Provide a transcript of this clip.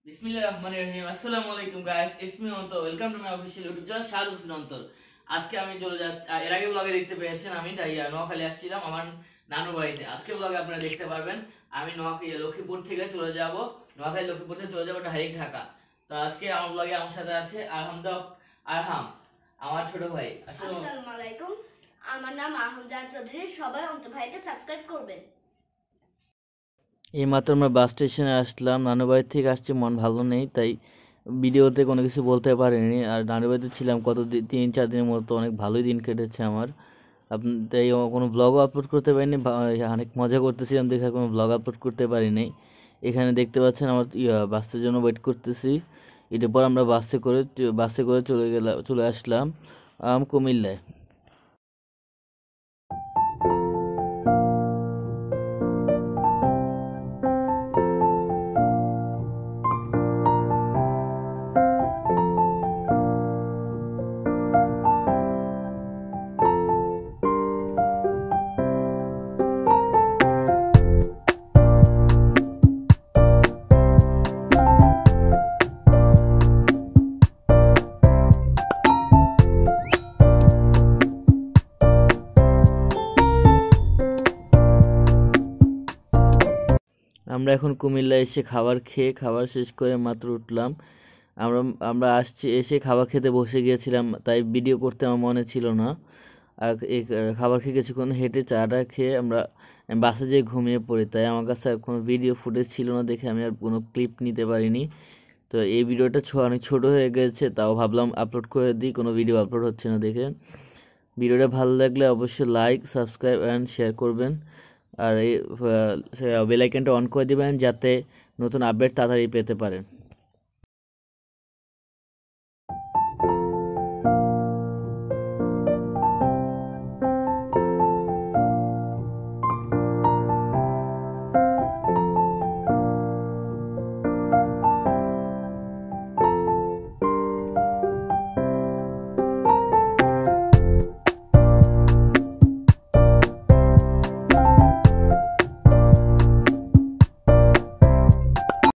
বিসমিল্লাহির রহমানির রহিম। আসসালামু আলাইকুম গাইস, ইটস মি অন্তর। Welcome to my official YouTube channel শাহাদ হোসেন অন্তর। আজকে আমি চলে যাচ্ছি, এর আগে ব্লগে দেখতে পেয়েছেন আমি নোয়াখালী আসছিলাম আমার নানু বাড়িতে। আজকে ব্লগে আপনারা দেখতে পারবেন আমি লক্ষ্মীপুর থেকে চলে যাব, নোয়াখালী লক্ষ্মীপুর থেকে চলে যাব ডাইরেক্ট ঢাকা। তো আজকে আমার ব্লগে আমার সাথে আছে আরহাম, আমার ছোট ভাই। আসসালামু আলাইকুম, আমার নাম আরহাম জাহান চৌধুরী। সবাই অন্তর ভাইকে সাবস্ক্রাইব করবেন। এইমাত্র আমরা বাস স্টেশনে আসলাম। নানু বাড়ি থেকে আসছি, মন ভালো নেই, তাই ভিডিওতে কোনো কিছু বলতে পারিনি। আর নানু বাড়িতে ছিলাম কত 3-4 দিনের মতো, অনেক ভালোই দিন কেটেছে আমার। তাই কোনো ব্লগও আপলোড করতে পারিনি। অনেক মজা করতেছিলাম দেখে কোনো ব্লগ আপলোড করতে পারিনি। এখানে দেখতে পাচ্ছেন আমার বাসের জন্য ওয়েট করতেছি। এটার পর আমরা বাসে করে চলে আসলাম কুমিল্লায়। আমরা এখন কুমিল্লা এসে খাবার শেষ করে মাত্র উঠলাম। আমরা আমরা এসে খাবার খেতে বসে গিয়েছিলাম, তাই ভিডিও করতে আমার মনে ছিল না। আর এই খাবার খেয়ে কিছুক্ষণ হেঁটে চাটা খেয়ে আমরা বাসে যেয়ে ঘুমিয়ে পড়ি। তাই আমার কাছে আর কোনো ভিডিও ফুটেজ ছিল না দেখে আমি আর কোনো ক্লিপ নিতে পারিনি। তো এই ভিডিওটা অনেক ছোট হয়ে গেছে, তাও ভাবলাম আপলোড করে দিই, কোনো ভিডিও আপলোড হচ্ছে না দেখে। ভিডিওটা ভালো লাগলে অবশ্যই লাইক, সাবস্ক্রাইব অ্যান্ড শেয়ার করবেন। আর এই বেল আইকনটা অন করে দিবেন যাতে নতুন আপডেট তাড়াতাড়ি পেতে পারেন।